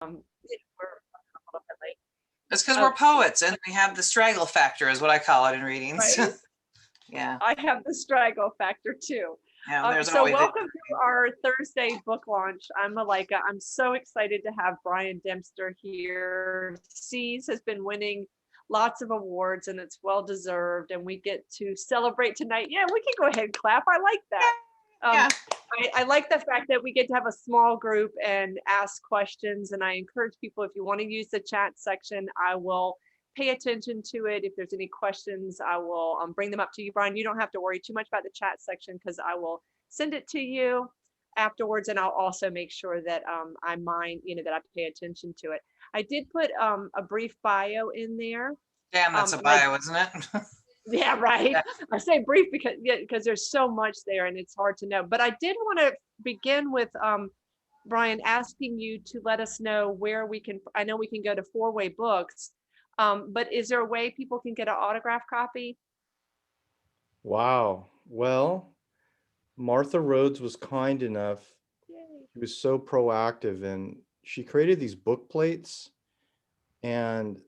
we're a little bit late. It's because we're poets and we have the straggle factor is what I call it in readings. Right? Yeah. I have the straggle factor too. Yeah, there's So always welcome to our Thursday book launch. I'm Malika. I'm so excited to have Brian Dempster here. Seas has been winning lots of awards and it's well deserved. And we get to celebrate tonight. Yeah, we can go ahead and clap. I like that. Yeah. I like the fact that we get to have a small group and ask questions. And I encourage people, if you want to use the chat section, I will pay attention to it. If there's any questions, I will bring them up to you, Brian. You don't have to worry too much about the chat section because I will send it to you afterwards. And I'll also make sure that I mind, that I pay attention to it. I did put a brief bio in there. Damn, that's a bio, isn't it? Yeah, right. Yeah. I say brief because there's so much there and it's hard to know. But I did want to begin with Brian asking you to let us know where we can. I know we can go to Four Way Books, but is there a way people can get an autographed copy? Wow. Well, Martha Rhodes was kind enough. Yay. She was so proactive and she created these book plates. And,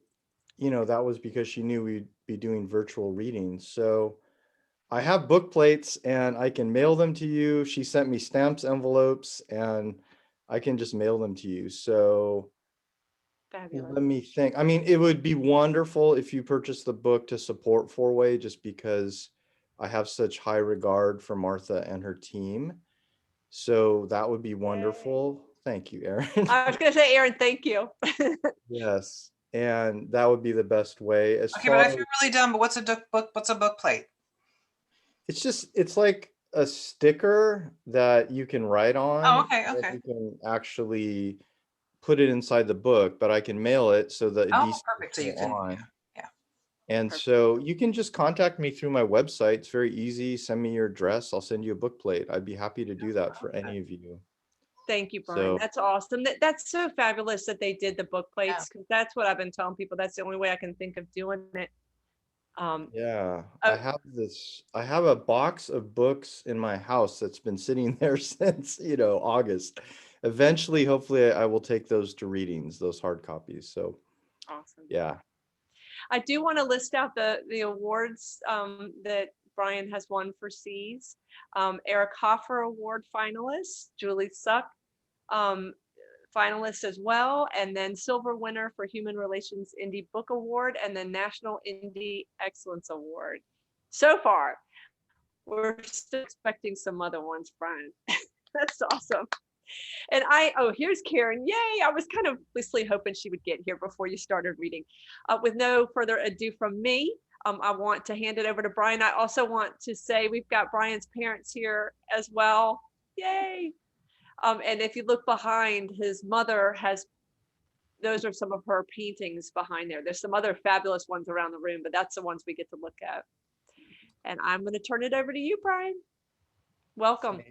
that was because she knew we'd be doing virtual readings. So I have book plates and I can mail them to you. She sent me stamps, envelopes, and I can just mail them to you. So Fabulous. Let me think. I mean, it would be wonderful if you purchased the book to support Four Way, just because I have such high regard for Martha and her team. So that would be wonderful. Thank you, Erin. I was going to say, Erin, thank you. Yes, and that would be the best way. Okay, but I feel really dumb. But what's a book? What's a book plate? It's like a sticker that you can write on. Oh, okay, okay. You can actually put it inside the book, but I can mail it so that perfect. So you can, yeah. And so you can just contact me through my website. It's very easy. Send me your address. I'll send you a book plate. I'd be happy to do that for any of you. Thank you, Brian. That's awesome. That's so fabulous that they did the book plates, because that's what I've been telling people. That's the only way I can think of doing it. Yeah, I have a box of books in my house that's been sitting there since, August. Eventually, hopefully I will take those to readings, those hard copies. So awesome. Yeah. I do want to list out the awards that Brian has won for Seas. Eric Hoffer Award finalist, Julie Suck finalist as well, and then silver winner for Human Relations Indie Book Award, and then National Indie Excellence Award. So far, we're still expecting some other ones, Brian. That's awesome. And here's Karen. Yay! I was kind of loosely hoping she would get here before you started reading. With no further ado from me, I want to hand it over to Brian. I also want to say we've got Brian's parents here as well. Yay! And if you look behind, his mother those are some of her paintings behind there. There's some other fabulous ones around the room, but that's the ones we get to look at. And I'm going to turn it over to you, Brian. Welcome.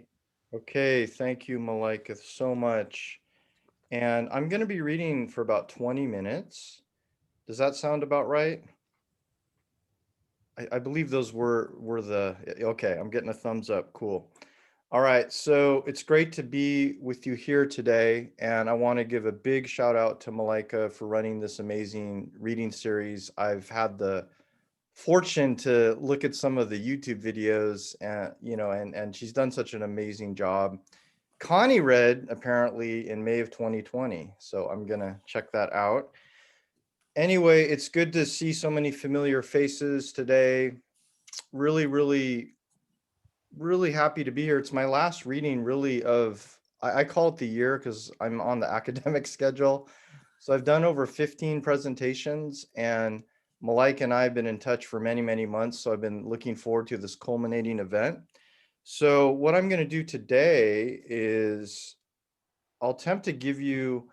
Okay, thank you, Malika, so much. And I'm going to be reading for about 20 minutes. Does that sound about right? I believe those were okay, I'm getting a thumbs up. Cool. All right, so it's great to be with you here today, and I want to give a big shout out to Malika for running this amazing reading series. I've had the fortune to look at some of the YouTube videos, and she's done such an amazing job. Connie read apparently in May of 2020, so I'm gonna check that out. Anyway, it's good to see so many familiar faces today. Really, really, really happy to be here. It's my last reading really I call it the year because I'm on the academic schedule. So I've done over 15 presentations, and Malika and I have been in touch for many, many months. So I've been looking forward to this culminating event. So what I'm going to do today is I'll attempt to give you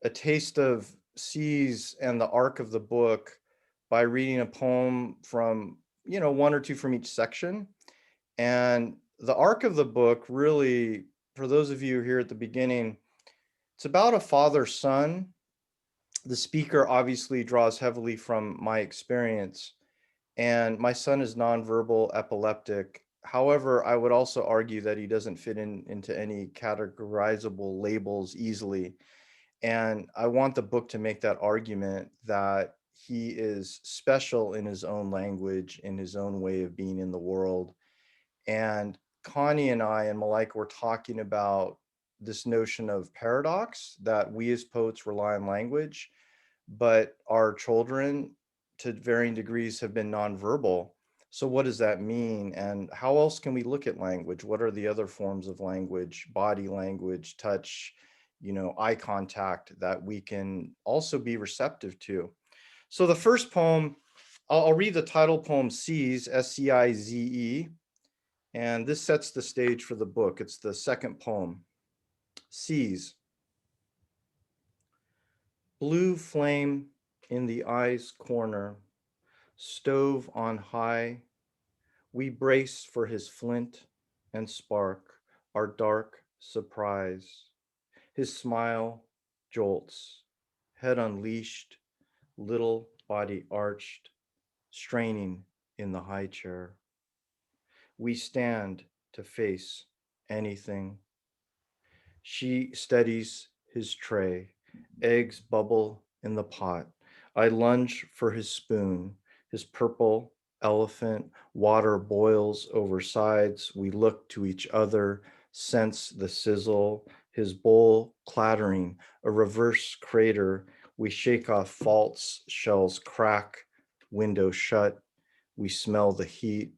a taste of Seas and the arc of the book by reading a poem from, one or two from each section. And the arc of the book really, for those of you here at the beginning, it's about a father-son. The speaker obviously draws heavily from my experience, and my son is nonverbal epileptic. However, I would also argue that he doesn't fit into any categorizable labels easily. And I want the book to make that argument that he is special in his own language, in his own way of being in the world. And Connie and I and Malika were talking about this notion of paradox, that we as poets rely on language, but our children to varying degrees have been nonverbal. So what does that mean? And how else can we look at language? What are the other forms of language, body language, touch, eye contact, that we can also be receptive to? So the first poem, I'll read the title poem, Seize, S-C-I-Z-E. And this sets the stage for the book. It's the second poem. Seize. Blue flame in the eye's corner, stove on high, we brace for his flint and spark, our dark surprise. His smile jolts, head unleashed, little body arched, straining in the high chair. We stand to face anything. She steadies his tray. Eggs bubble in the pot. I lunge for his spoon. His purple elephant water boils over sides. We look to each other, sense the sizzle. His bowl clattering, a reverse crater. We shake off faults, shells crack, window shut. We smell the heat,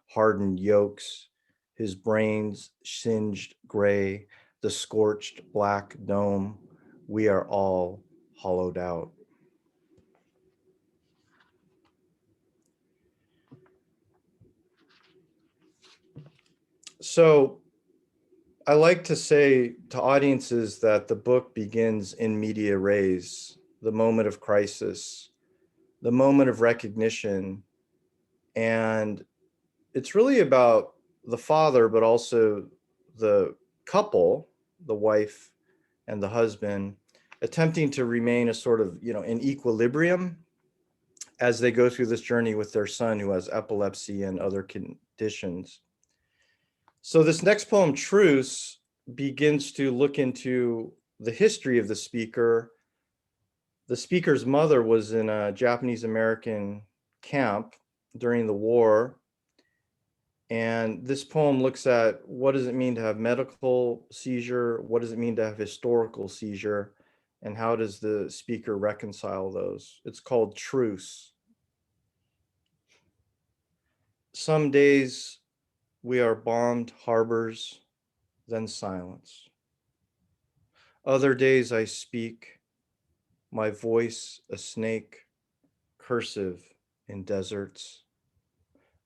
hardened yolks. His brains singed gray, the scorched black dome. We are all hollowed out. So I like to say to audiences that the book begins in media res, the moment of crisis, the moment of recognition. And it's really about the father, but also the couple, the wife and the husband, attempting to remain a sort of, in equilibrium as they go through this journey with their son who has epilepsy and other conditions. So this next poem, Truce, begins to look into the history of the speaker. The speaker's mother was in a Japanese American camp during the war. And this poem looks at what does it mean to have medical seizure? What does it mean to have historical seizure? And how does the speaker reconcile those? It's called Truce. Some days we are bombed harbors, then silence. Other days I speak, my voice a snake, cursive in deserts.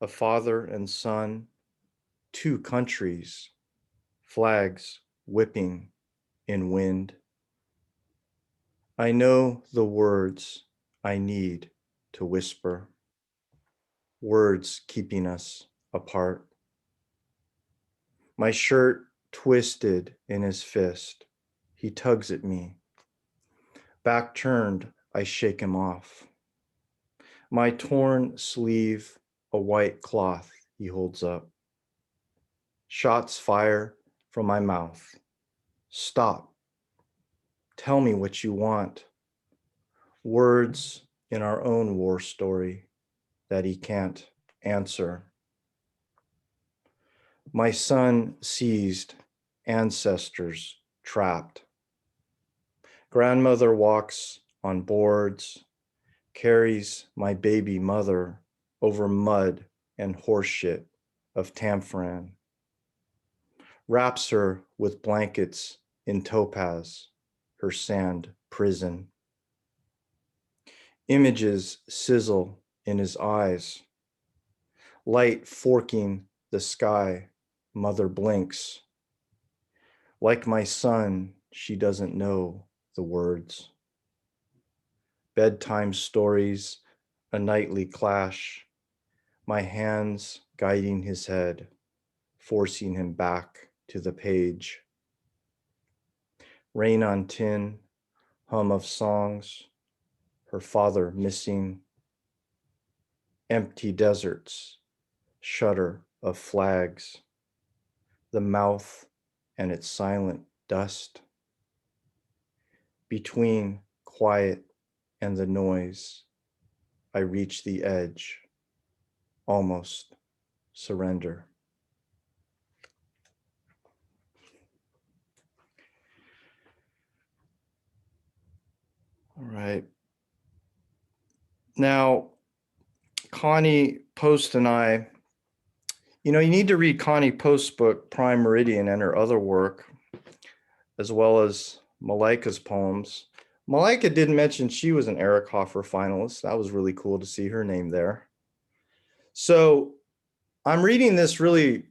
A father and son, two countries, flags whipping in wind. I know the words I need to whisper, words keeping us apart. My shirt twisted in his fist, he tugs at me. Back turned, I shake him off. My torn sleeve, a white cloth he holds up. Shots fire from my mouth. Stop. Tell me what you want. Words in our own war story that he can't answer. My son seized, ancestors trapped. Grandmother walks on boards, carries my baby mother over mud and horseshit of Tamfran. Wraps her with blankets in Topaz, her sand prison. Images sizzle in his eyes. Light forking the sky, mother blinks. Like my son, she doesn't know the words. Bedtime stories, a nightly clash. My hands guiding his head, forcing him back to the page. Rain on tin, hum of songs, her father missing. Empty deserts, shudder of flags. The mouth and its silent dust. between quiet and the noise, I reach the edge, almost surrender. All right. Now, Connie Post and I, you need to read Connie Post's book, Prime Meridian, and her other work, as well as Malika's poems. Malika did mention she was an Eric Hoffer finalist. That was really cool to see her name there. So I'm reading this really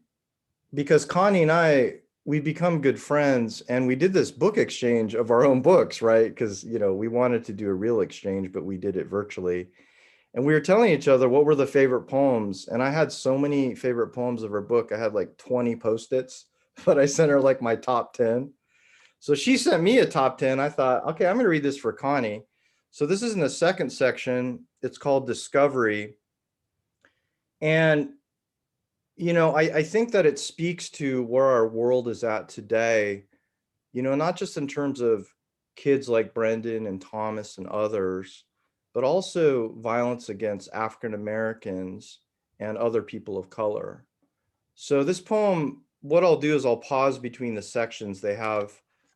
because Connie and I, we become good friends, and we did this book exchange of our own books, right? Because, we wanted to do a real exchange, but we did it virtually. And we were telling each other what were the favorite poems. And I had so many favorite poems of her book. I had like 20 Post-its, but I sent her like my top 10. So she sent me a top 10. I thought, okay, I'm going to read this for Connie. So this is in the second section. It's called Discovery. And I think that it speaks to where our world is at today, not just in terms of kids like Brendan and Thomas and others, but also violence against African Americans and other people of color. So this poem, what I'll do is I'll pause between the sections. They have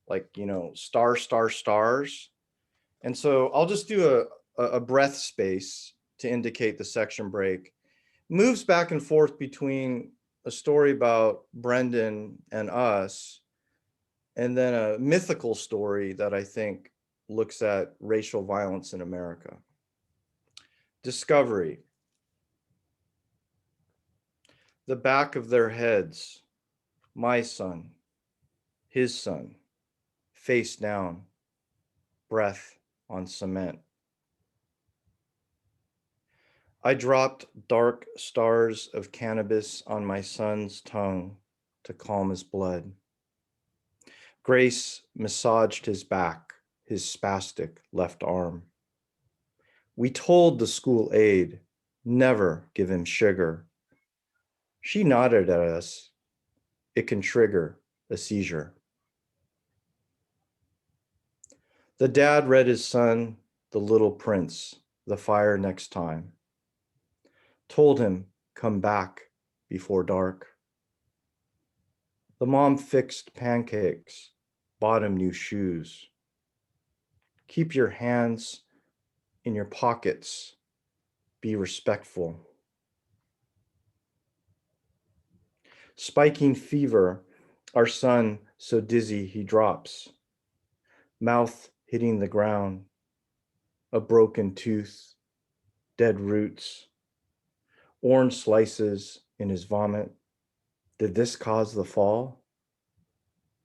like, stars. And so I'll just do a breath space to indicate the section break. Moves back and forth between a story about Brendan and us, and then a mythical story that I think looks at racial violence in America. Discovery. The back of their heads, my son, his son, face down, breath on cement. I dropped dark stars of cannabis on my son's tongue to calm his blood. Grace massaged his back, his spastic left arm. We told the school aide, never give him sugar. She nodded at us. It can trigger a seizure. The dad read his son, The Little Prince, The Fire Next Time. Told him, come back before dark. The mom fixed pancakes, bought him new shoes. Keep your hands in your pockets. Be respectful. Spiking fever, our son so dizzy he drops. Mouth hitting the ground. A broken tooth, dead roots. Orange slices in his vomit. Did this cause the fall?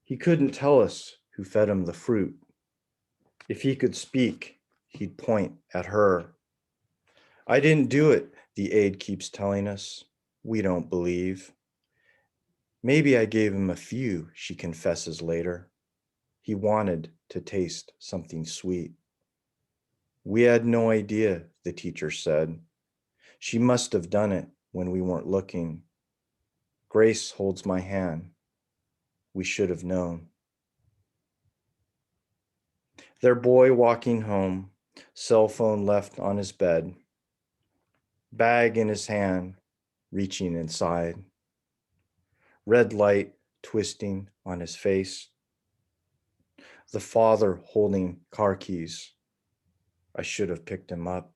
He couldn't tell us who fed him the fruit. If he could speak, he'd point at her. I didn't do it, the aide keeps telling us. We don't believe. Maybe I gave him a few, she confesses later. He wanted to taste something sweet. We had no idea, the teacher said. She must have done it when we weren't looking. Grace holds my hand. We should have known. Their boy walking home, cell phone left on his bed, bag in his hand, reaching inside. Red light twisting on his face. The father holding car keys. I should have picked him up.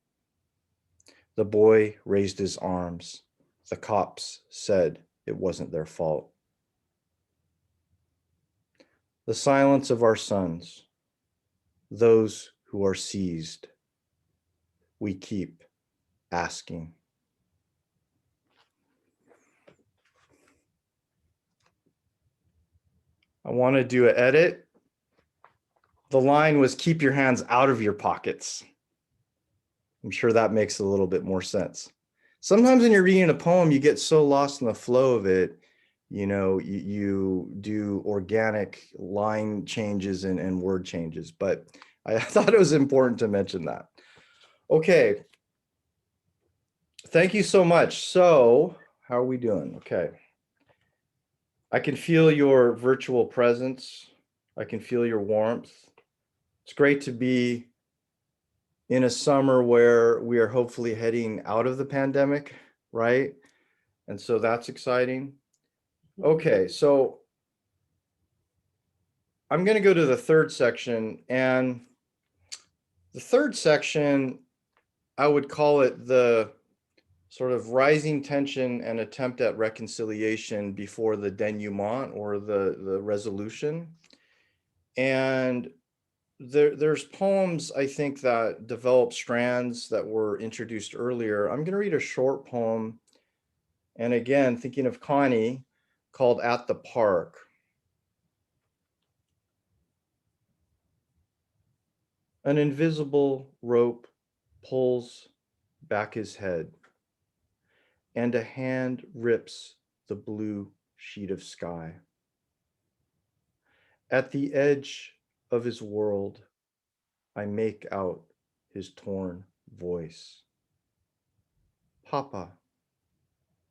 The boy raised his arms. The cops said it wasn't their fault. The silence of our sons, those who are seized, we keep asking. I want to do an edit. The line was keep your hands out of your pockets. I'm sure that makes a little bit more sense. Sometimes when you're reading a poem, you get so lost in the flow of it, you do organic line changes and word changes, but I thought it was important to mention that. Okay. Thank you so much. So how are we doing? Okay. I can feel your virtual presence. I can feel your warmth. It's great to be in a summer where we are hopefully heading out of the pandemic, right? And so that's exciting. Okay, so I'm going to go to the third section, and the third section, I would call it the sort of rising tension and attempt at reconciliation before the denouement or the resolution. And there's poems, I think, that develop strands that were introduced earlier. I'm going to read a short poem, and again, thinking of Connie, called At the Park. An invisible rope pulls back his head, and a hand rips the blue sheet of sky. At the edge of his world, I make out his torn voice. Papa,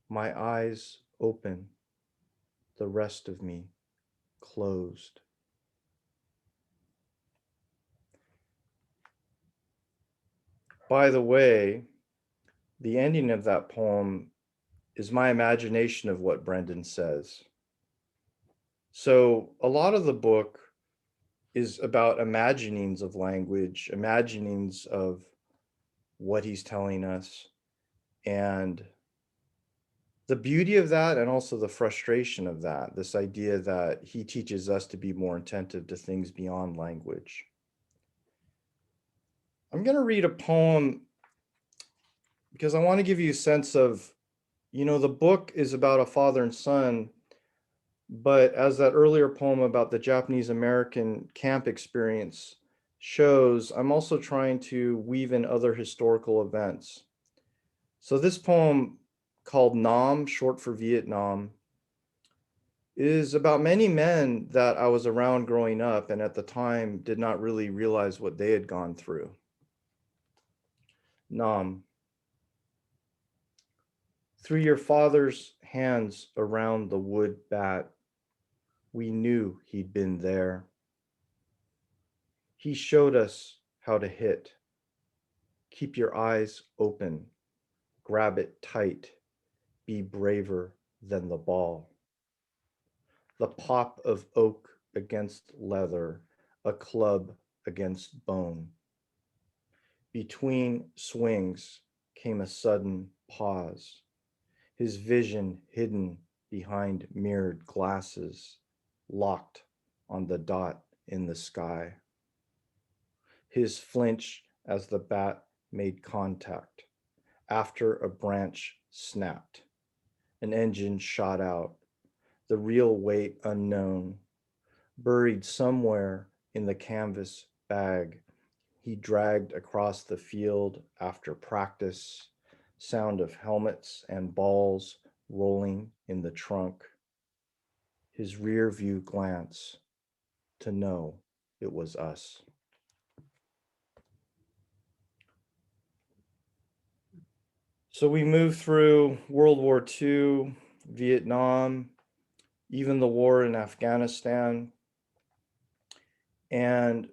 my eyes open, the rest of me closed. By the way, the ending of that poem is my imagination of what Brendan says. So a lot of the book is about imaginings of language, imaginings of what he's telling us, and the beauty of that, and also the frustration of that, this idea that he teaches us to be more attentive to things beyond language. I'm going to read a poem because I want to give you a sense of, the book is about a father and son, but as that earlier poem about the Japanese American camp experience shows, I'm also trying to weave in other historical events. So this poem, called Nam, short for Vietnam, is about many men that I was around growing up and at the time did not really realize what they had gone through. Nam. Through your father's hands around the wood bat, we knew he'd been there. He showed us how to hit. Keep your eyes open, grab it tight, be braver than the ball. The pop of oak against leather, a club against bone. Between swings came a sudden pause, his vision hidden behind mirrored glasses, locked on the dot in the sky. His flinch as the bat made contact. After a branch snapped, an engine shot out, the real weight unknown. Buried somewhere in the canvas bag, he dragged across the field after practice, sound of helmets and balls rolling in the trunk. His rear view glance to know it was us. So we move through World War II, Vietnam, even the war in Afghanistan. And,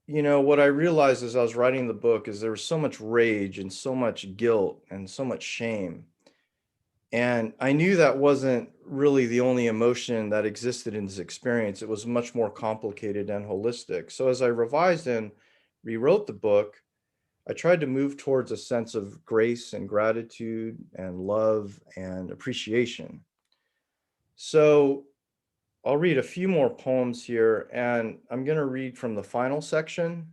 what I realized as I was writing the book is there was so much rage and so much guilt and so much shame. And I knew that wasn't really the only emotion that existed in this experience. It was much more complicated and holistic. So as I revised and rewrote the book, I tried to move towards a sense of grace and gratitude and love and appreciation. So I'll read a few more poems here, and I'm going to read from the final section.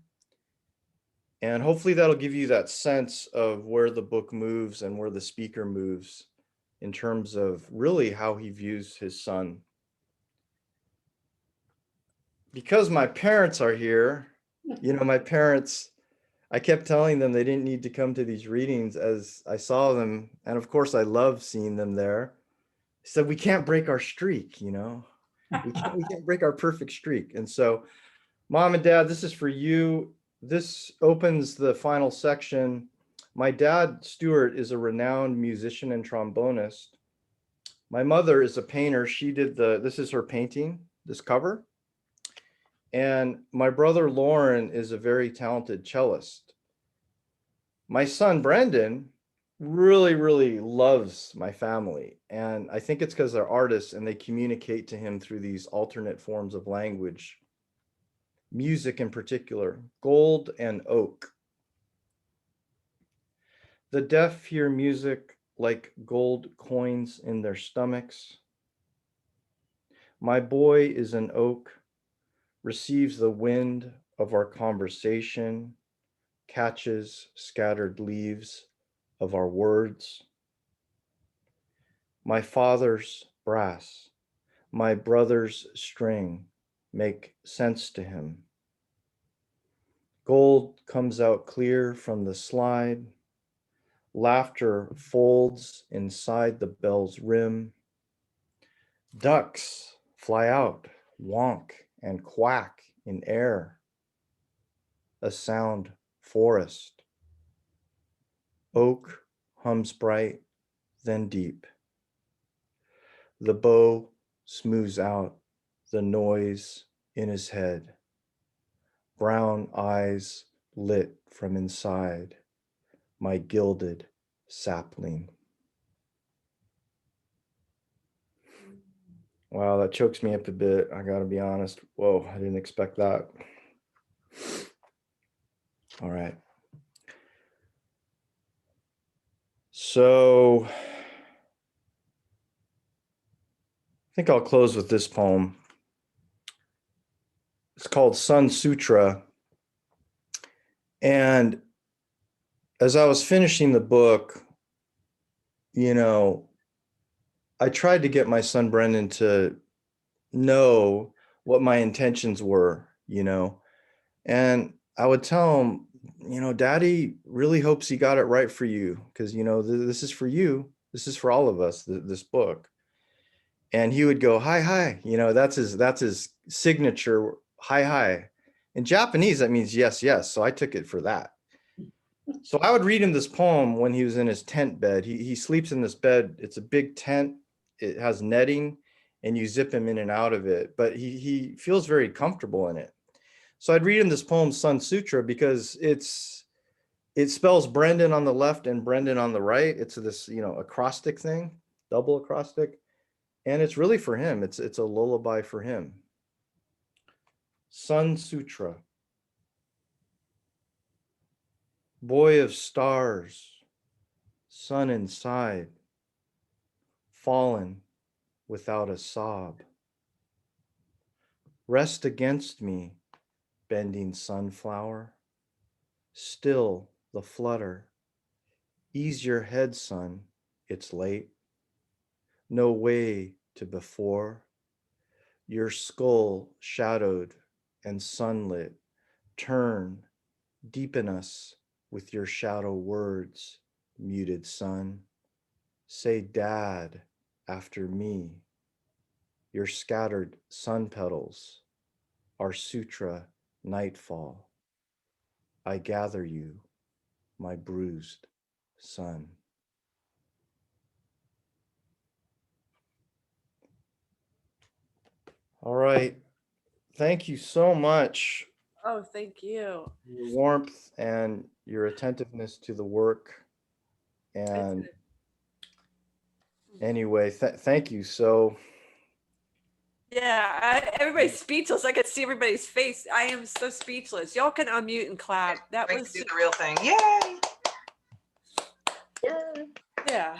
And hopefully that'll give you that sense of where the book moves and where the speaker moves in terms of really how he views his son. Because my parents are here, my parents, I kept telling them they didn't need to come to these readings as I saw them. And of course, I love seeing them there. I said, we can't break our streak, we can't break our perfect streak. And so, Mom and Dad, this is for you. This opens the final section. My dad, Stuart, is a renowned musician and trombonist. My mother is a painter. She did this is her painting, this cover. And my brother Lauren is a very talented cellist. My son Brendan really, really loves my family. And I think it's because they're artists and they communicate to him through these alternate forms of language, music in particular, gold and oak. The deaf hear music like gold coins in their stomachs. My boy is an oak, receives the wind of our conversation, catches scattered leaves of our words. My father's brass, my brother's string make sense to him. Gold comes out clear from the slide. Laughter folds inside the bell's rim. Ducks fly out, wonk and quack in air. A sound forest. Oak hums bright, then deep. The bow smooths out the noise in his head. Brown eyes lit from inside my gilded sapling. Wow, that chokes me up a bit. I gotta be honest. Whoa, I didn't expect that. All right. So I think I'll close with this poem. It's called Sun Sutra. And as I was finishing the book, you know, I tried to get my son Brendan to know what my intentions were, you know, and I would tell him, you know, Daddy really hopes he got it right for you because, you know, this is for you. This is for all of us, this book. And he would go, hi, hi, you know, that's his signature, hi, hi. In Japanese, that means yes, yes. So I took it for that. So I would read him this poem when he was in his tent bed. He sleeps in this bed. It's a big tent. It has netting and you zip him in and out of it, but he feels very comfortable in it. So I'd read him this poem, Sun Sutra, because it spells Brendan on the left and Brendan on the right. It's this, you know, acrostic thing, double acrostic. And it's really for him. It's a lullaby for him. Sun Sutra. Boy of stars, sun inside, fallen without a sob. Rest against me, bending sunflower, still the flutter. Ease your head, son, it's late. No way to before. Your skull shadowed and sunlit. Turn, deepen us with your shadow words, muted sun. Say dad after me. Your scattered sun petals are sutra nightfall. I gather you, my bruised son. All right. Thank you so much Oh, thank you. for your warmth and your attentiveness to the work. And anyway, thank you. So Yeah, everybody's speechless. I could see everybody's face. I am so speechless. Y'all can unmute and clap. That Great was, to do the real thing. Yay! yeah.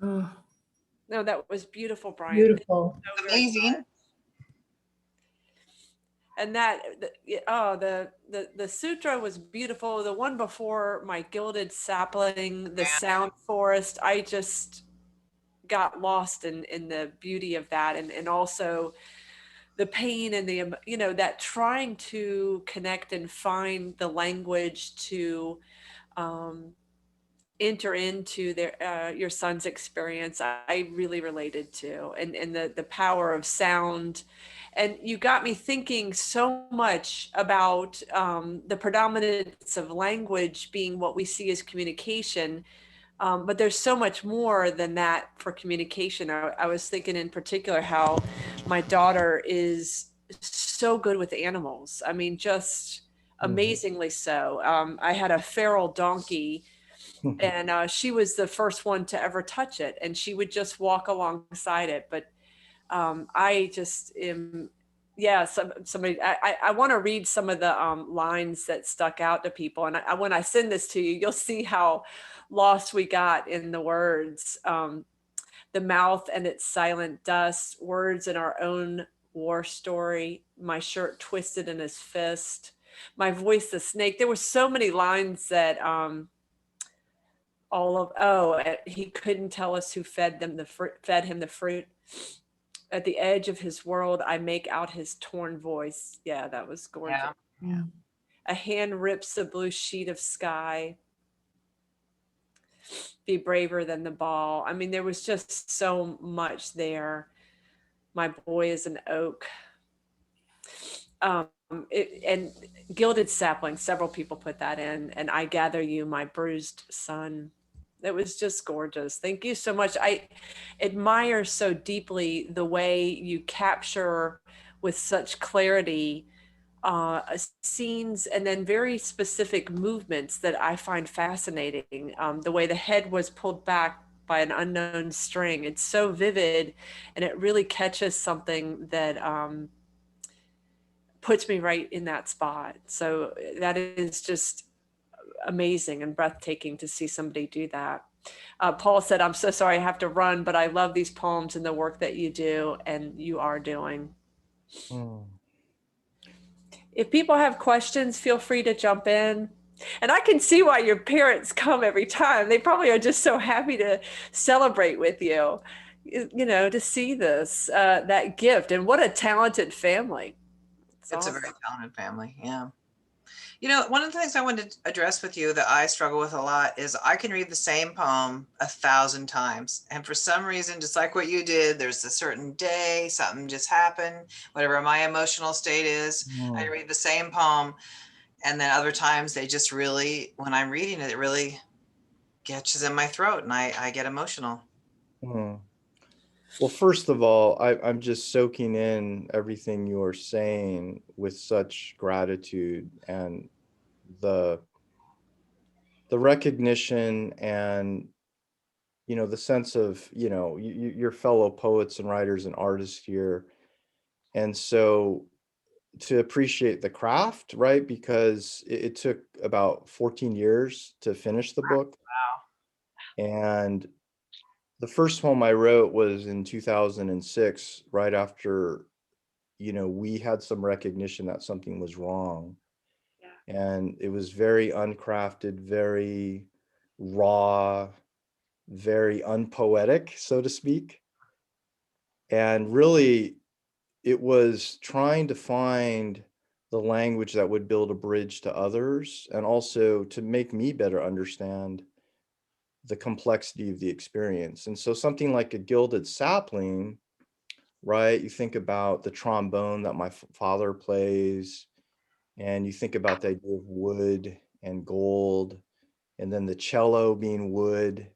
Oh, No, that was beautiful, Brian. beautiful. So very Amazing. much. And that, the sutra was beautiful. The one before, my gilded sapling, the sound forest. I just got lost in the beauty of that, and also the pain and the, you know, that trying to connect and find the language to enter into their your son's experience. I really related to, and the power of sound. And you got me thinking so much about the predominance of language being what we see as communication. But there's so much more than that for communication. I was thinking in particular how my daughter is so good with animals. I mean, just Mhm. amazingly so. I had a feral donkey, and she was the first one to ever touch it, and she would just walk alongside it. But I just am, yeah. I want to read some of the lines that stuck out to people, and when I send this to you, you'll see how lost we got in the words. The mouth and its silent dust, words in our own war story, my shirt twisted in his fist, my voice the snake. There were so many lines that he couldn't tell us who fed him the fruit. At the edge of his world, I make out his torn voice. Yeah, that was gorgeous. Yeah. Yeah. A hand rips the blue sheet of sky. Be braver than the ball. I mean, there was just so much there. My boy is an oak. And gilded sapling, several people put that in, and I gather you, my bruised son. It was just gorgeous. Thank you so much. I admire so deeply the way you capture with such clarity scenes and then very specific movements that I find fascinating. The way the head was pulled back by an unknown string. It's so vivid, and it really catches something that puts me right in that spot. So that is just amazing and breathtaking to see somebody do that. Paul said, I'm so sorry I have to run, but I love these poems and the work that you do and you are doing. Mm. If people have questions, feel free to jump in. And I can see why your parents come every time. They probably are just so happy to celebrate with you, you know, to see this, that gift. And what a talented family. It's a awesome. very talented family. Yeah. You know, one of the things I wanted to address with you that I struggle with a lot is I can read the same poem 1,000 times. And for some reason, just like what you did, there's a certain day, something just happened, whatever my emotional state is, I read the same poem. And then other times they just really, when I'm reading it, it really catches in my throat and I get emotional. Mm. Well, first of all, I'm just soaking in everything you are saying with such gratitude, and the recognition and, you know, the sense of, you know, your fellow poets and writers and artists here. And so to appreciate the craft, right? Because it took about 14 years to finish the book. And the first poem I wrote was in 2006, right after, you know, we had some recognition that something was wrong. Yeah. And it was very uncrafted, very raw, very unpoetic, so to speak. And really, it was trying to find the language that would build a bridge to others and also to make me better understand the complexity of the experience. And so something like a gilded sapling, right? You think about the trombone that my father plays, and you think about the idea of wood and gold, and then the cello being wood.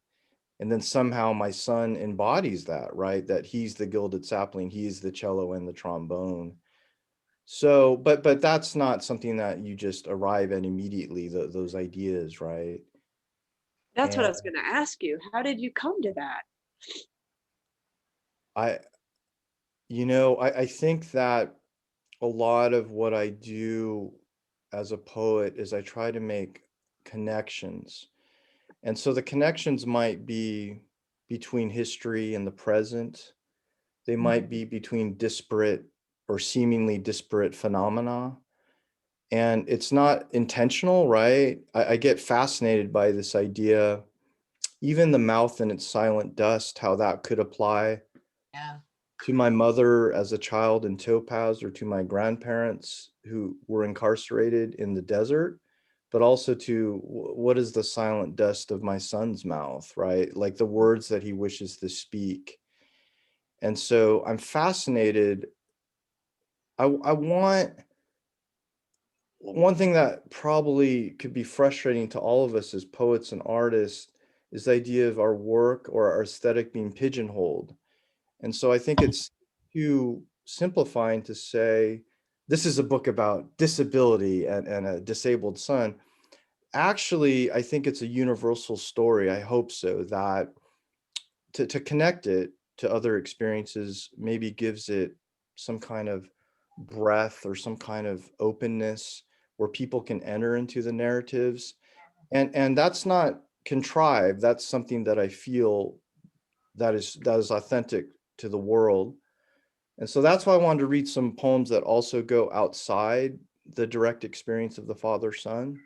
And then somehow my son embodies that, right? That he's the gilded sapling, he's the cello and the trombone. So, but that's not something that you just arrive at immediately, those ideas, right? That's what I And was going to ask you. How did you come to that? I, you know, I think that a lot of what I do as a poet is I try to make connections. And so the connections might be between history and the present. They might be between disparate or seemingly disparate phenomena. And it's not intentional, right? I get fascinated by this idea, even the mouth and its silent dust, how that could apply Yeah. to my mother as a child in Topaz, or to my grandparents who were incarcerated in the desert, but also to what is the silent dust of my son's mouth, right? Like the words that he wishes to speak. And so I'm fascinated. I want, one thing that probably could be frustrating to all of us as poets and artists is the idea of our work or our aesthetic being pigeonholed. And so I think it's too simplifying to say, this is a book about disability and a disabled son. Actually, I think it's a universal story. I hope so, that to connect it to other experiences maybe gives it some kind of breadth or some kind of openness where people can enter into the narratives. And that's not contrived. That's something that I feel that is authentic to the world. And so that's why I wanted to read some poems that also go outside the direct experience of the father son.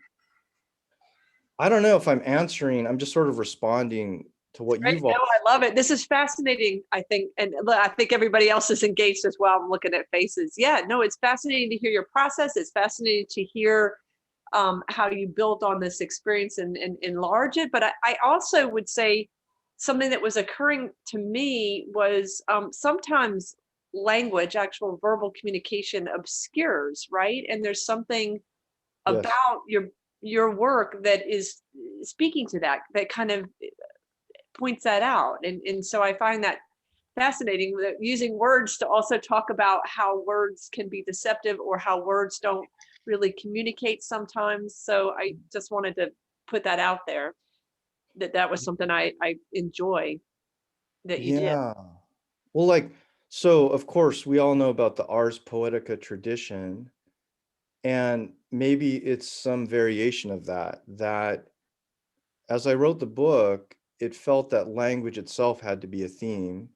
I don't know if I'm answering, I'm just sort of responding to what Right? you've No, all. I love it. This is fascinating, I think. And I think everybody else is engaged as well. I'm looking at faces. Yeah, no, it's fascinating to hear your process. It's fascinating to hear how you built on this experience and enlarge it. But I also would say something that was occurring to me was sometimes language, actual verbal communication obscures, right? And there's something Yes. about your work that is speaking to that, that kind of points that out. And so I find that fascinating, that using words to also talk about how words can be deceptive or how words don't really communicate sometimes. So I just wanted to put that out there, that was something I enjoy that you did. Yeah. Well, like, so of course we all know about the Ars Poetica tradition, and maybe it's some variation of that, that as I wrote the book, it felt that language itself had to be a theme.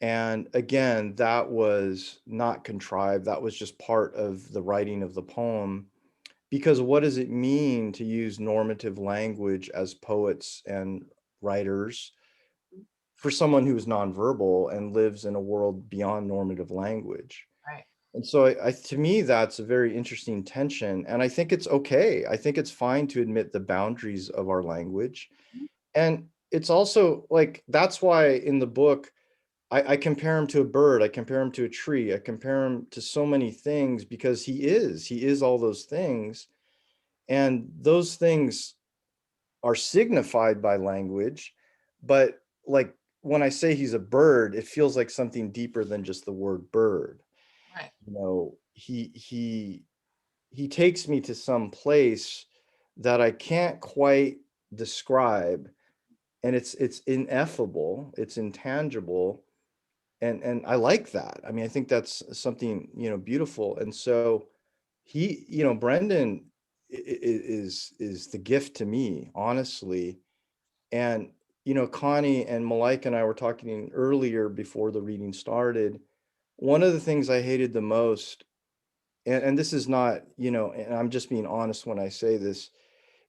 And again, that was not contrived. That was just part of the writing of the poem. Because what does it mean to use normative language as poets and writers for someone who is nonverbal and lives in a world beyond normative language? Right. And so to me, that's a very interesting tension. And I think it's okay. I think it's fine to admit the boundaries of our language. And it's also like, that's why in the book, I compare him to a bird. I compare him to a tree. I compare him to so many things because he is all those things. And those things are signified by language. But like when I say he's a bird, it feels like something deeper than just the word bird. Right. You know, he takes me to some place that I can't quite describe. And it's ineffable, it's intangible. And I like that. I mean, I think that's something, beautiful. And so Brendan is the gift to me, honestly. And Connie and Malika and I were talking earlier before the reading started. One of the things I hated the most, and this is not, and I'm just being honest when I say this,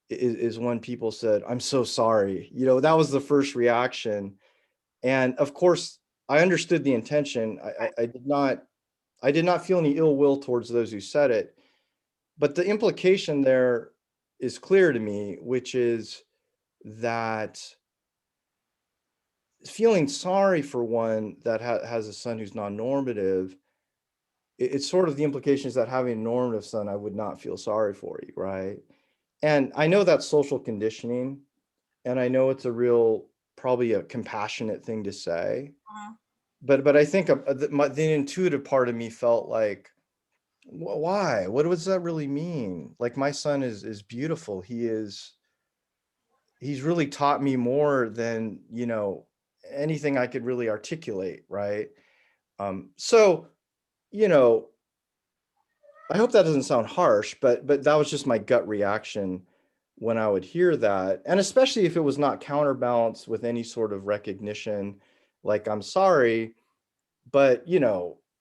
is when people said, "I'm so sorry." That was the first reaction. And of course, I understood the intention. I did not feel any ill will towards those who said it. But the implication there is clear to me, which is that feeling sorry for one that has a son who's non-normative, it's sort of the implication is that having a normative son, I would not feel sorry for you, right? And I know that's social conditioning, and I know it's probably a compassionate thing to say. Mhm. But I think the intuitive part of me felt like, why? What does that really mean? Like, my son is beautiful. He's really taught me more than, anything I could really articulate, right? So, you know, I hope that doesn't sound harsh, but that was just my gut reaction when I would hear that. And especially if it was not counterbalanced with any sort of recognition, like, I'm sorry, but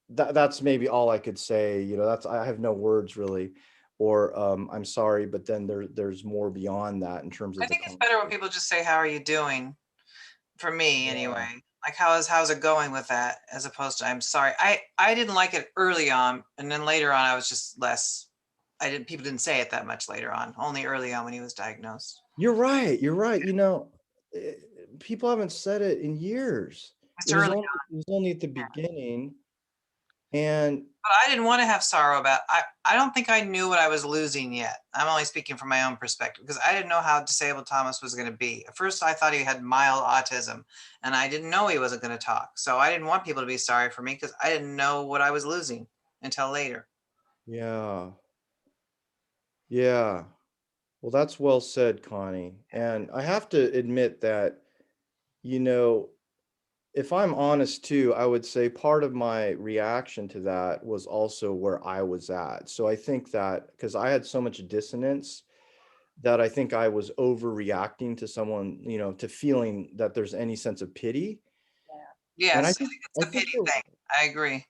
that's maybe all I could say. I have no words really. Or I'm sorry, but then there's more beyond that in terms I of the think it's better when conversation. people just say, "How are you doing?" For me, Yeah. anyway. Like, how's it going with that, as opposed to "I'm sorry." I didn't like it early on, and then later on, I was just less. I didn't. People didn't say it that much later on. Only early on when he was diagnosed. You're right. You're right. Eh, people haven't said it in years. It's It was early. only it was only at the beginning. And But I didn't want to have sorrow about, I don't think I knew what I was losing yet. I'm only speaking from my own perspective because I didn't know how disabled Thomas was going to be. At first, I thought he had mild autism and I didn't know he wasn't going to talk. So I didn't want people to be sorry for me because I didn't know what I was losing until later. yeah, yeah. Well, that's well said, Connie. And I have to admit that, you know, if I'm honest too, I would say part of my reaction to that was also where I was at. So I think that because I had so much dissonance that I think I was overreacting to someone, you know, to feeling that there's any sense of pity. And Yes, I think it's I the think pity you're thing. I agree.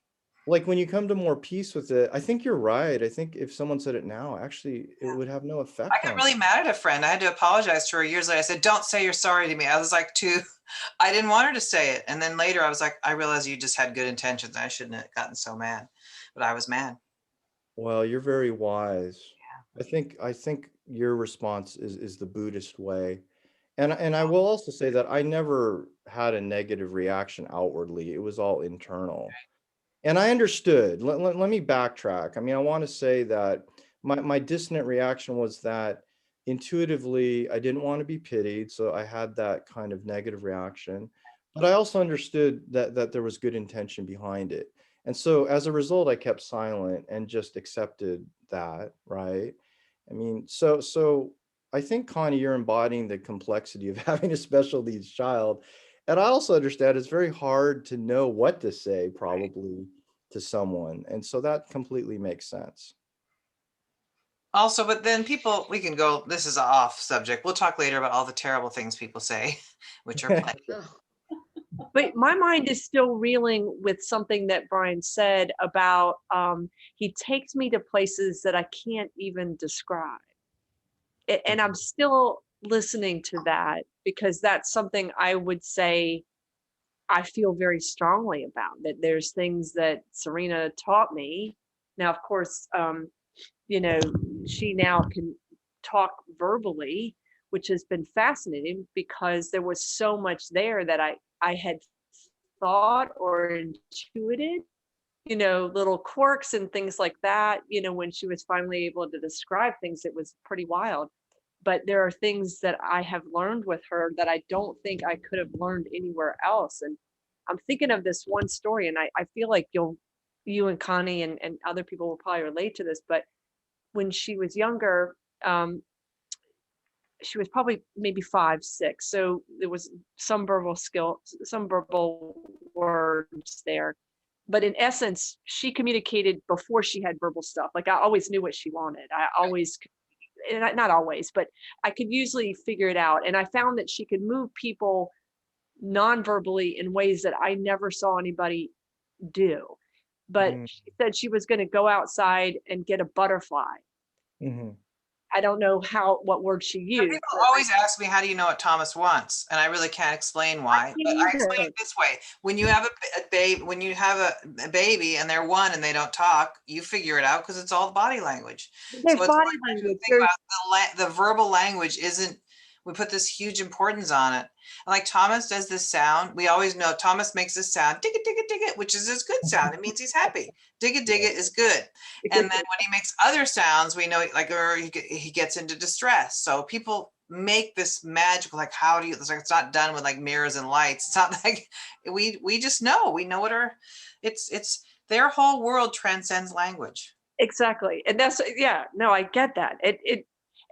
like when you come to more peace with it, I think you're right. I think if someone said it now, actually, it Yeah. would have no I effect got on. really mad at a friend. I had to apologize to her years later. I said, don't say you're sorry to me. I was like, I didn't want her to say it. And then later I was like, I realized you just had good intentions. I shouldn't have gotten so mad, but I was mad. Well, you're very wise. I think your response is the Buddhist way. And I will also say that I never had a negative reaction outwardly. It was all internal. And I understood. Let me backtrack. I mean, I want to say that my dissonant reaction was that intuitively I didn't want to be pitied, so I had that kind of negative reaction. But I also understood that there was good intention behind it. And so as a result, I kept silent and just accepted that, right? I mean, so I think Connie, you're embodying the complexity of having a special needs child. And I also understand it's very hard to know what to say, probably, to someone. And so that completely makes sense. Also, but then people, we can go, this is off subject. We'll talk later about all the terrible things people say, which are plenty. But my mind is still reeling with something that Brian said about he takes me to places that I can't even describe. And I'm still listening to that because that's something I would say I feel very strongly about, that there's things that Serena taught me. Now, of course, you know, she now can talk verbally, which has been fascinating because there was so much there that I had thought or intuited, you know, little quirks and things like that. You know, when she was finally able to describe things, it was pretty wild. But there are things that I have learned with her that I don't think I could have learned anywhere else. And I'm thinking of this one story, and I feel like you and Connie and other people will probably relate to this, but when she was younger, um, she was probably maybe 5, 6. So there was some verbal skill, some verbal words there. But in essence, she communicated before she had verbal stuff. Like I always knew what she wanted. I always, and not always, but I could usually figure it out. And I found that she could move people non-verbally in ways that I never saw anybody do. But Mm, she said she was going to go outside and get a butterfly. mhm. I don't know what word she used. People always ask me, how do you know what Thomas wants? And I really can't explain why. But I explain it this way. When you have a baby, when you have a baby and they're 1 and they don't talk, you figure it out because it's all body language. There's So it's body really language. think about the verbal language isn't, we put this huge importance on it. Like Thomas does this sound. We always know Thomas makes this sound, dig it, dig it, dig it, which is his good sound. It means he's happy. Dig it is good. And then when he makes other sounds, we know like, or he gets into distress. So people make this magical, like, how do you, it's like, it's not done with like mirrors and lights. It's not like we just know, we know what it's their whole world transcends language. Exactly. And that's, yeah, no, I get that.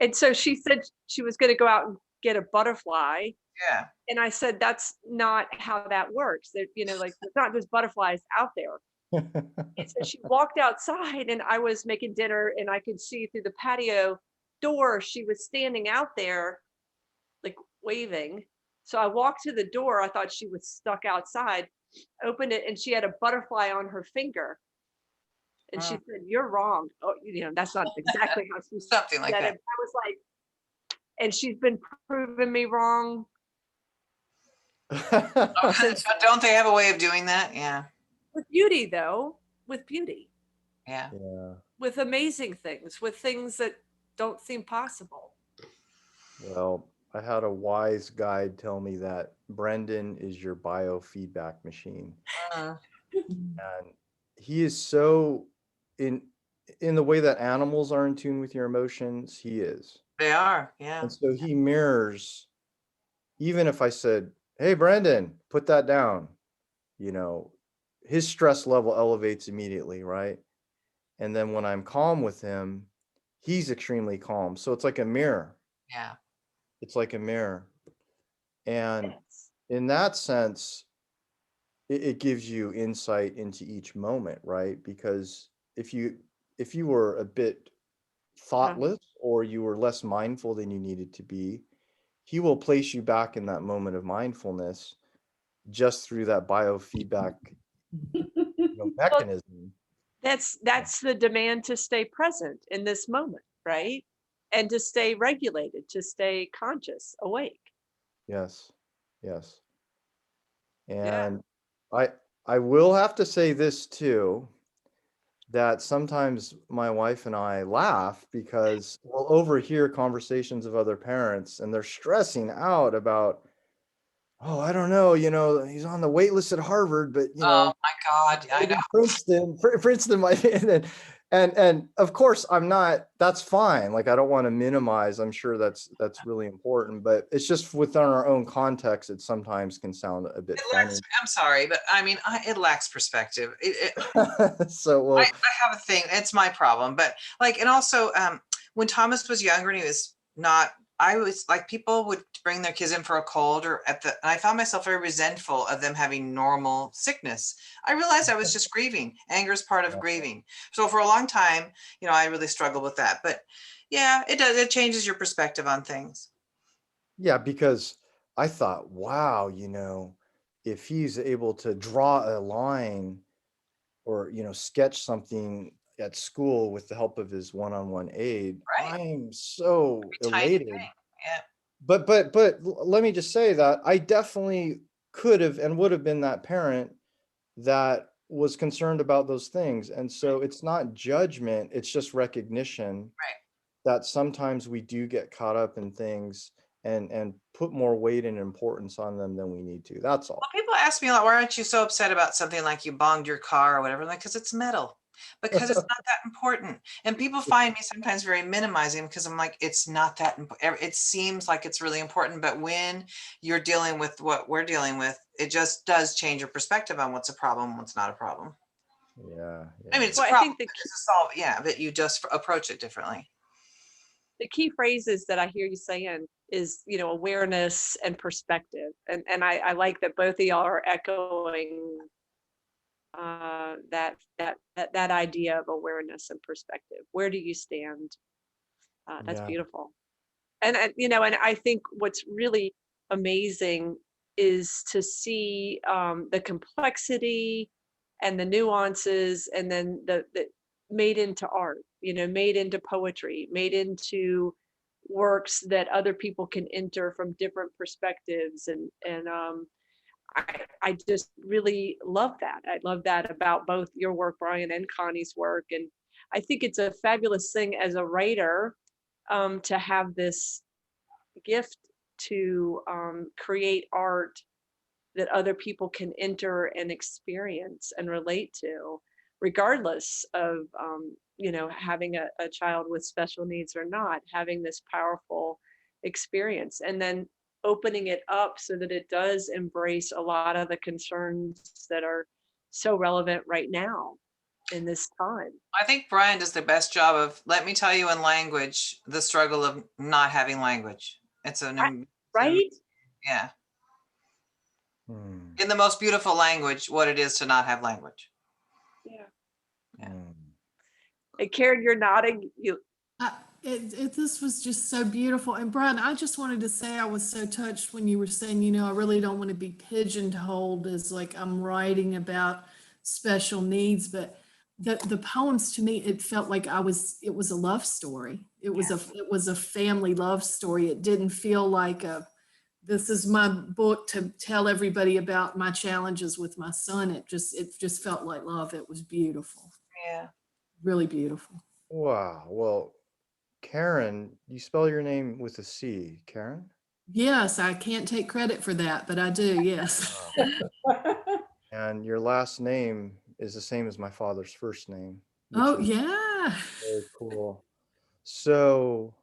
And so she said she was going to go out and get a butterfly. Yeah. And I said, that's not how that works. That, you know, like there's not just butterflies out there. And so she walked outside and I was making dinner and I could see through the patio door, she was standing out there like waving. So I walked to the door. I thought she was stuck outside, opened it, and she had a butterfly on her finger. And she said, "You're wrong." Oh, you know, that's not exactly how she Something like said that. it. I was like, and she's been proving me wrong. Don't they have a way of doing that? Yeah. With beauty, though, with beauty, Yeah. Yeah. with amazing things, with things that don't seem possible. Well, I had a wise guide tell me that Brendan is your biofeedback machine. Uh, And he is so in the way that animals are in tune with your emotions, he is. They are, yeah. And so he mirrors, even if I said, hey, Brandon, put that down, you know, his stress level elevates immediately, right? And then when I'm calm with him, he's extremely calm. So it's like a mirror. Yeah. It's like a mirror. And Yes. in that sense, it gives you insight into each moment, right? Because if you were a bit thoughtless or you were less mindful than you needed to be, he will place you back in that moment of mindfulness just through that biofeedback, Well, mechanism. that's the demand to stay present in this moment, right? And to stay regulated, to stay conscious, awake. Yes. Yes. Yeah. And I will have to say this too, that sometimes my wife and I laugh because we'll overhear conversations of other parents and they're stressing out about, oh, I don't know, he's on the wait list at Harvard, but Oh my God, I maybe know. Princeton might be, and of course I'm not, that's fine. Like, I don't want to minimize, I'm sure that's really important, but it's just within our own context, it sometimes can sound a bit funny. I'm sorry, but I mean, it lacks perspective. So, well, I have a thing. It's my problem, but like, and also, when Thomas was younger and he was not, I was like, people would bring their kids in for a cold or and I found myself very resentful of them having normal sickness. I realized I was just grieving. Anger is part of grieving. So for a long time, I really struggled with that, but yeah, it does. It changes your perspective on things. yeah, because I thought, wow, if he's able to draw a line or, sketch something at school with the help of his one-on-one aid, Right. I'm so Tiny elated. thing. Yeah. But let me just say that I definitely could have and would have been that parent that was concerned about those things. And so it's not judgment, it's just recognition Right. that sometimes we do get caught up in things and put more weight and importance on them than we need to. That's all. Well, people ask me a lot, why aren't you so upset about something like you bonged your car or whatever? Like, because it's metal, because it's not that important. And people find me sometimes very minimizing because I'm like, it's not that important. It seems like it's really important, but when you're dealing with what we're dealing with, it just does change your perspective on what's a problem, what's not a problem. Yeah. I mean, it's Well, a I problem, think it's a solve, yeah, but you just approach it differently. the key phrases that I hear you saying is, awareness and perspective. And I like that both of y'all are echoing that idea of awareness and perspective. Where do you stand? That's Yeah. beautiful. And I think what's really amazing is to see the complexity and the nuances, and then the made into art, made into poetry, made into works that other people can enter from different perspectives, and I just really love that. I love that about both your work, Brian, and Connie's work. And I think it's a fabulous thing as a writer to have this gift to create art that other people can enter and experience and relate to, regardless of having a child with special needs or not, having this powerful experience, and then opening it up so that it does embrace a lot of the concerns that are so relevant right now in this time. I think Brian does the best job of, let me tell you in language, the struggle of not having language. It's Right? Yeah. Hmm. In the most beautiful language, what it is to not have language. Yeah. Hmm. Hey, Karen, you're nodding. This was just so beautiful. And Brian, I just wanted to say I was so touched when you were saying, I really don't want to be pigeonholed as like I'm writing about special needs, but the poems, to me, it felt like it was a love story. It was a family love story. It didn't feel like this is my book to tell everybody about my challenges with my son. It just felt like love. It was beautiful. Yeah. Really beautiful. Wow. Well, Karen, you spell your name with a C, Karen? Yes, I can't take credit for that, but I do, yes. And your last name is the same as my father's first name, which Oh, is yeah. very cool. So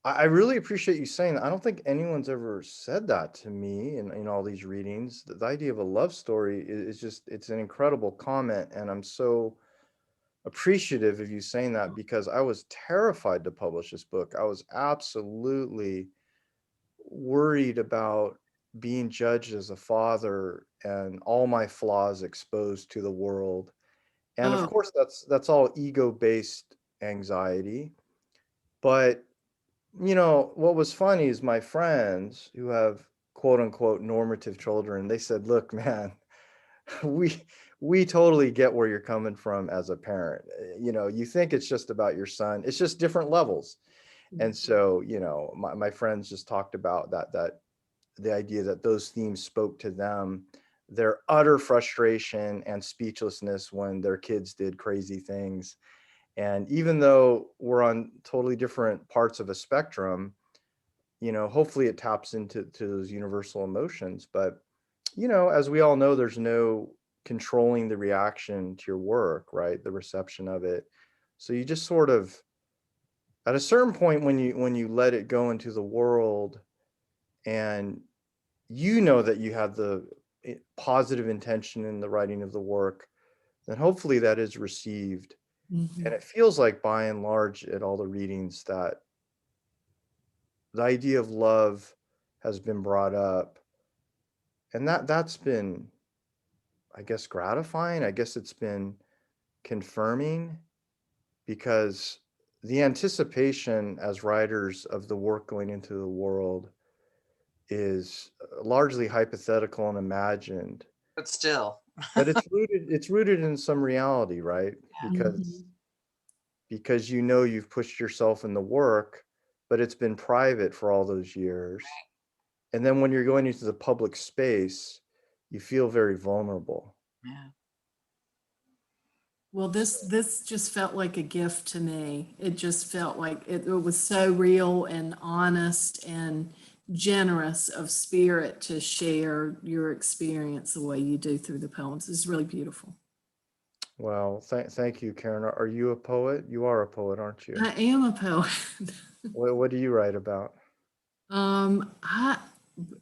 I really appreciate you saying that. I don't think anyone's ever said that to me in all these readings. The idea of a love story is just, it's an incredible comment. And I'm so appreciative of you saying that, because I was terrified to publish this book. I was absolutely worried about being judged as a father and all my flaws exposed to the world. And of Oh, course, that's all ego-based anxiety. But what was funny is my friends who have quote unquote normative children, they said, look, man, we totally get where you're coming from as a parent. You think it's just about your son. It's just different levels. And so, my friends just talked about that the idea that those themes spoke to them, their utter frustration and speechlessness when their kids did crazy things. And even though we're on totally different parts of a spectrum, hopefully it taps into those universal emotions. But, as we all know, there's no controlling the reaction to your work, right? The reception of it. So you just sort of, at a certain point, when you let it go into the world, and that you have the positive intention in the writing of the work, then hopefully that is received. mhm. And it feels like, by and large, at all the readings, that the idea of love has been brought up, and that's been, I guess, gratifying. I guess it's been confirming, because the anticipation as writers of the work going into the world is largely hypothetical and imagined, But still, but it's rooted in some reality, right? Mhm. Because you've pushed yourself in the work, but it's been private for all those years. And then when you're going into the public space, you feel very vulnerable. yeah. Well, this just felt like a gift to me. It just felt like it was so real and honest and generous of spirit to share your experience the way you do through the poems. It's really beautiful. Well, thank you, Karen. Are you a poet? You are a poet, aren't you? I am a poet. What do you write about? I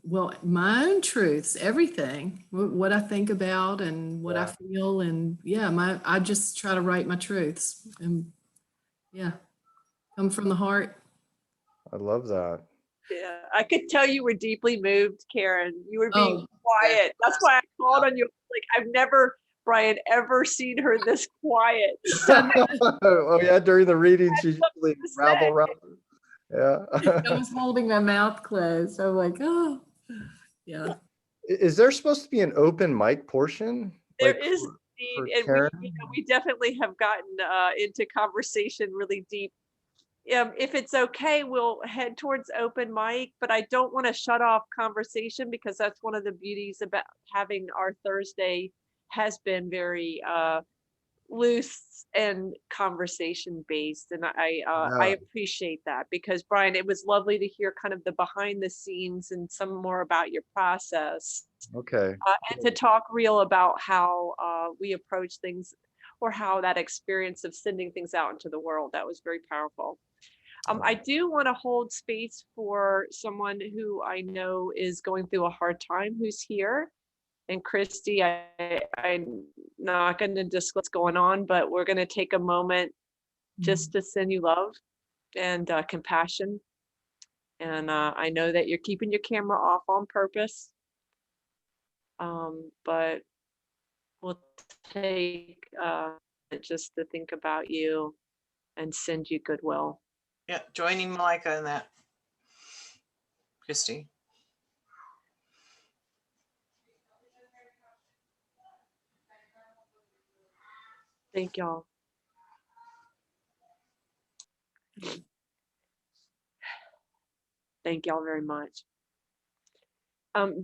well, my own truths, everything, what I think about and what I Yeah. feel, and yeah, I just try to write my truths, and yeah, come from the heart. I love that. Yeah, I could tell you were deeply moved, Karen. You were being Oh, quiet. That's why I called on you. Like, I've never, Brian, ever seen her this quiet. So Oh yeah, during the reading, she usually to say. rabble rouse. Yeah. I was holding my mouth closed. I'm like, oh, yeah. Is there supposed to be an open mic portion? There Like is for indeed, and Karen? we definitely have gotten into conversation really deep. If it's okay, we'll head towards open mic, but I don't want to shut off conversation, because that's one of the beauties about having our Thursday has been very loose and conversation based, and I Yeah. appreciate that, because Brian, it was lovely to hear kind of the behind the scenes and some more about your process, Okay. and to talk real about how we approach things, or how that experience of sending things out into the world, that was very powerful. I do want to hold space for someone who I know is going through a hard time, who's here. And Christy, I'm not going to discuss what's going on, but we're going to take a moment just to send you love and compassion. And I know that you're keeping your camera off on purpose, but we'll take just to think about you and send you goodwill. Yeah, joining Malika in that. Christy. Thank y'all. Thank y'all very much.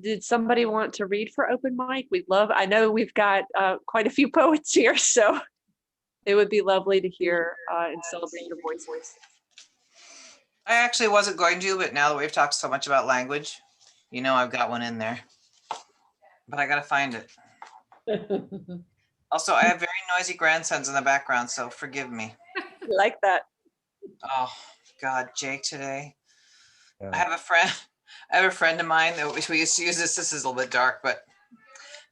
Did somebody want to read for open mic? I know we've got quite a few poets here, so it would be lovely to hear and celebrate your voices. I actually wasn't going to, but now that we've talked so much about language, I've got one in there. But I gotta find it. Also, I have very noisy grandsons in the background, so forgive me. Like that. Oh God, Jake today. I Yeah. have a friend. I have a friend of mine that we used to use this. This is a little bit dark, but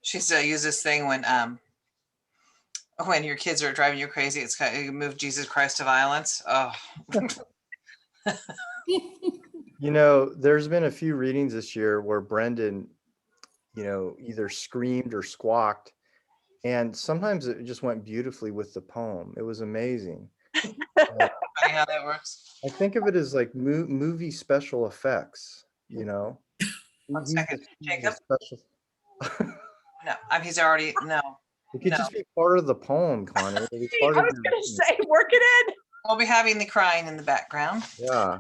she used to use this thing when your kids are driving you crazy. It's kind of, you move Jesus Christ to violence. Oh, You know, there's been a few readings this year where Brendan, either screamed or squawked, and sometimes it just went beautifully with the poem. It was amazing. funny how that works. I think of it as like movie special effects, you know. One He's second, he's a Jacob. special. No, he's already no. It could No. just be part of the poem, Connie. It could be I part of was your gonna reading. say, work it in. We'll be having the crying in the background. Yeah.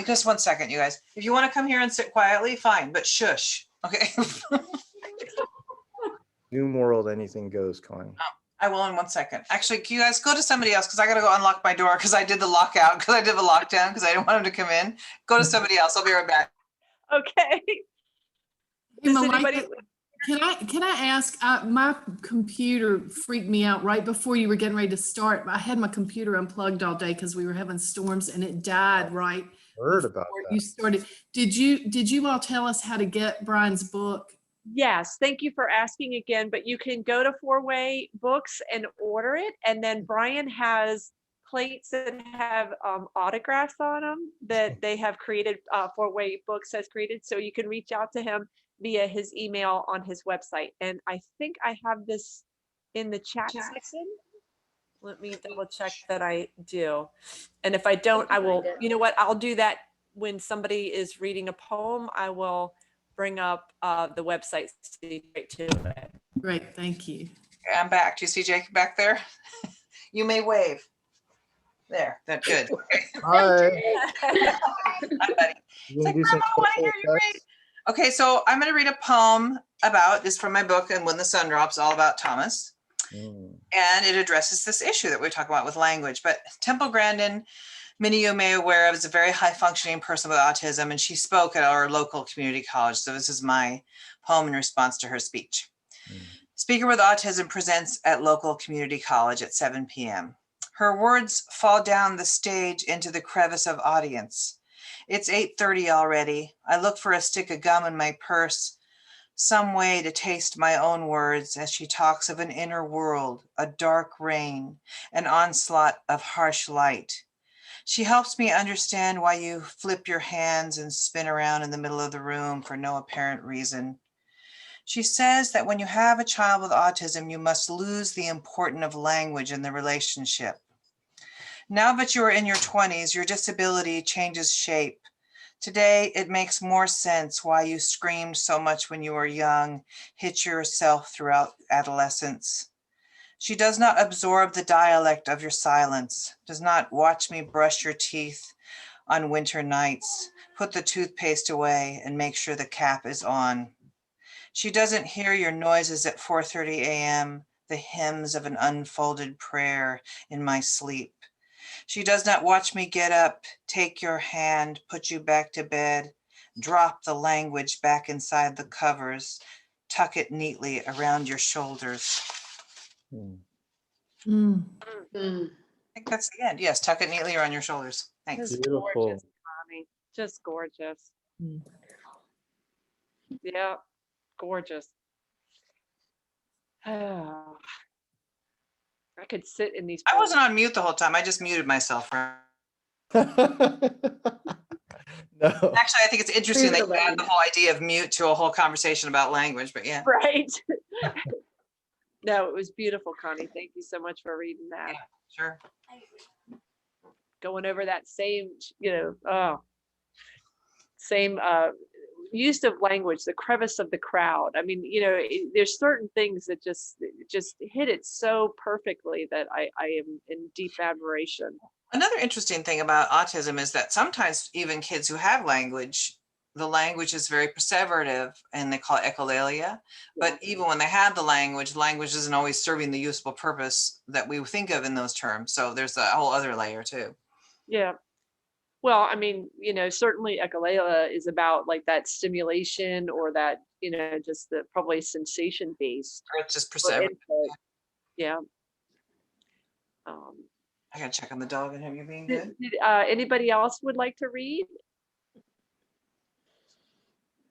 Just one second, you guys. If you want to come here and sit quietly, fine, but shush. Okay. New world, anything goes, Connie. I will in 1 second. Actually, can you guys go to somebody else because I got to go unlock my door because I did the lockout, because I did the lockdown because I didn't want him to come in. Go to somebody else. I'll be right back. Okay. Hey, Does Malika, anybody? can I ask, my computer freaked me out right before you were getting ready to start. I had my computer unplugged all day because we were having storms and it died right Heard about before that. you started. Did you all tell us how to get Brian's book? Yes, thank you for asking again, but you can go to Four Way Books and order it. And then Brian has plates that have autographs on them that they have created, Four Way Books has created. So you can reach out to him via his email on his website. And I think I have this in the chat section. Let me double check that I do. And if I don't, I will, you know what, I'll do that when somebody is reading a poem. I will bring up the website so you can get to it. Great, thank you. Okay, I'm back. Do you see Jake back there? You may wave. There, that's good. Okay. Hi. Hi, buddy. You It's gonna like, do some Mama, I want to special hear you read. effects? Okay, so I'm going to read a poem about this from my book, And When the Sun Drops, all about Thomas. And it addresses this issue that we're talking about with language. But Temple Grandin, many of you may be aware of, is a very high functioning person with autism, and she spoke at our local community college. So this is my poem in response to her speech. Speaker with autism presents at local community college at 7 p.m. Her words fall down the stage into the crevice of audience. It's 8:30 already. I look for a stick of gum in my purse, some way to taste my own words as she talks of an inner world, a dark rain, an onslaught of harsh light. She helps me understand why you flip your hands and spin around in the middle of the room for no apparent reason. She says that when you have a child with autism, you must lose the importance of language in the relationship. Now that you are in your 20s, your disability changes shape. Today, it makes more sense why you screamed so much when you were young, hit yourself throughout adolescence. She does not absorb the dialect of your silence, does not watch me brush your teeth on winter nights, put the toothpaste away and make sure the cap is on. She doesn't hear your noises at 4:30 a.m., the hymns of an unfolded prayer in my sleep. She does not watch me get up, take your hand, put you back to bed, drop the language back inside the covers, tuck it neatly around your shoulders. Mm. I think that's the end. Yes, tuck it neatly around your shoulders. Thanks. Just Beautiful. gorgeous, Connie. Just gorgeous. Mm. Yeah, gorgeous. Oh, I could sit in these. I wasn't on mute the whole time. I just muted myself. No. Actually, I think it's interesting that you Clearly. add the whole idea of mute to a whole conversation about language, but yeah. Right. No, it was beautiful, Connie. Thank you so much for reading that. Yeah, sure. Going over that same, same use of language, the crevice of the crowd. I mean, there's certain things that just hit it so perfectly that I am in deep admiration. Another interesting thing about autism is that sometimes even kids who have language, the language is very perseverative and they call it echolalia. But even when they have the language isn't always serving the useful purpose that we think of in those terms. So there's a whole other layer too. Yeah. Well, I mean, certainly ekalela is about like that stimulation or that, just the probably sensation based Or it's just perception. input. Yeah. Um, I gotta check on the dog and have you being did, good. did, anybody else would like to read?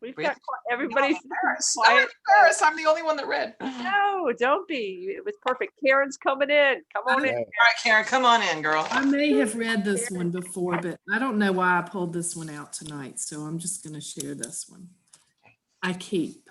We've Read? got everybody's Embarrassed. quiet. Embarrassed. I'm the only one that read. All No, don't be. It was perfect. Karen's coming in. Come on in. Yeah. right, Karen, come on in, girl. I may have read this one before, but I don't know why I pulled this one out tonight, so I'm just going to share this one. I keep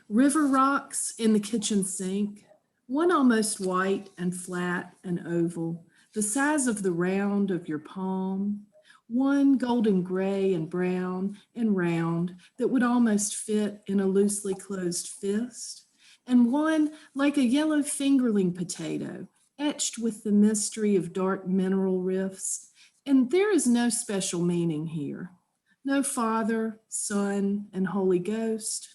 river rocks in the kitchen sink, one almost white and flat and oval, the size of the round of your palm, one golden gray and brown and round that would almost fit in a loosely closed fist, and one like a yellow fingerling potato, etched with the mystery of dark mineral rifts. And there is no special meaning here. No Father, Son, and Holy Ghost.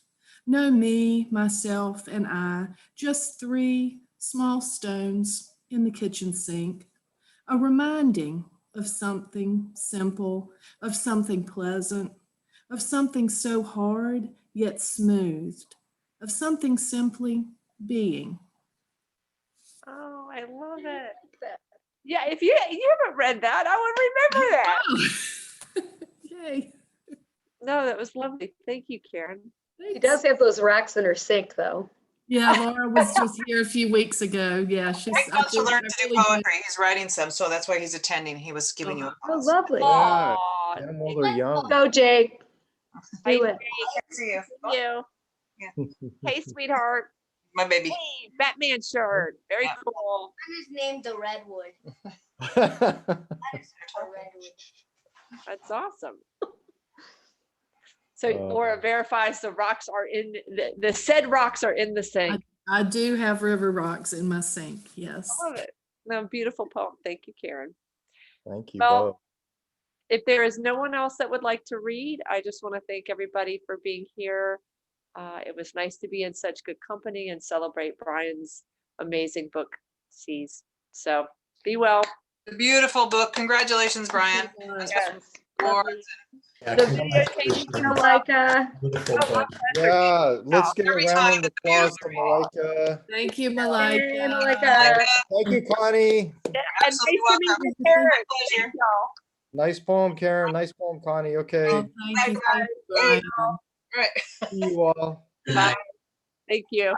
No me, myself, and I, just 3 small stones in the kitchen sink. A reminding of something simple, of something pleasant, of something so hard yet smoothed, of something simply being. Oh, I love it. Yeah, if you haven't read that, I would remember that. Yay. No, that was lovely. Thank you, Karen. She does have those racks in her sink, though. Yeah, Laura was just here a few weeks ago. Yeah, she's. Mike wants to I learn to do really do- poetry. He's writing some, so that's why he's attending. He was giving you a Oh, pause. lovely. Yeah. Aw, Get 'em while they're young. Go, Jake. hi, Do it. Jake. See you. See you. Hey, sweetheart. My baby. Hey, Batman shirt. Very Yeah. cool. Mine is named the Redwood. That's awesome. So Laura verifies the rocks are in the said rocks are in the sink. I do have river rocks in my sink. Yes. I love it. No, beautiful poem. Thank you, Karen. Thank you Well, both. If there is no one else that would like to read, I just want to thank everybody for being here. It was nice to be in such good company and celebrate Brian's amazing book, Seas. So be well. A beautiful book. Congratulations, Brian. Yes. Awards. Yeah, The congratulations. videotape, I like Beautiful book. Yeah, let's give a Every round time of the applause to beautiful. Malika. Thank you, Hey, Malika. Malika. Thank you, Connie. and nice Absolutely to meet welcome. you, Karen. My pleasure. Thank y'all. Nice poem, Karen. Nice poem, Connie. Okay. Oh, thank you. Thank you, Brian. Right. See you all. Bye. Thank you.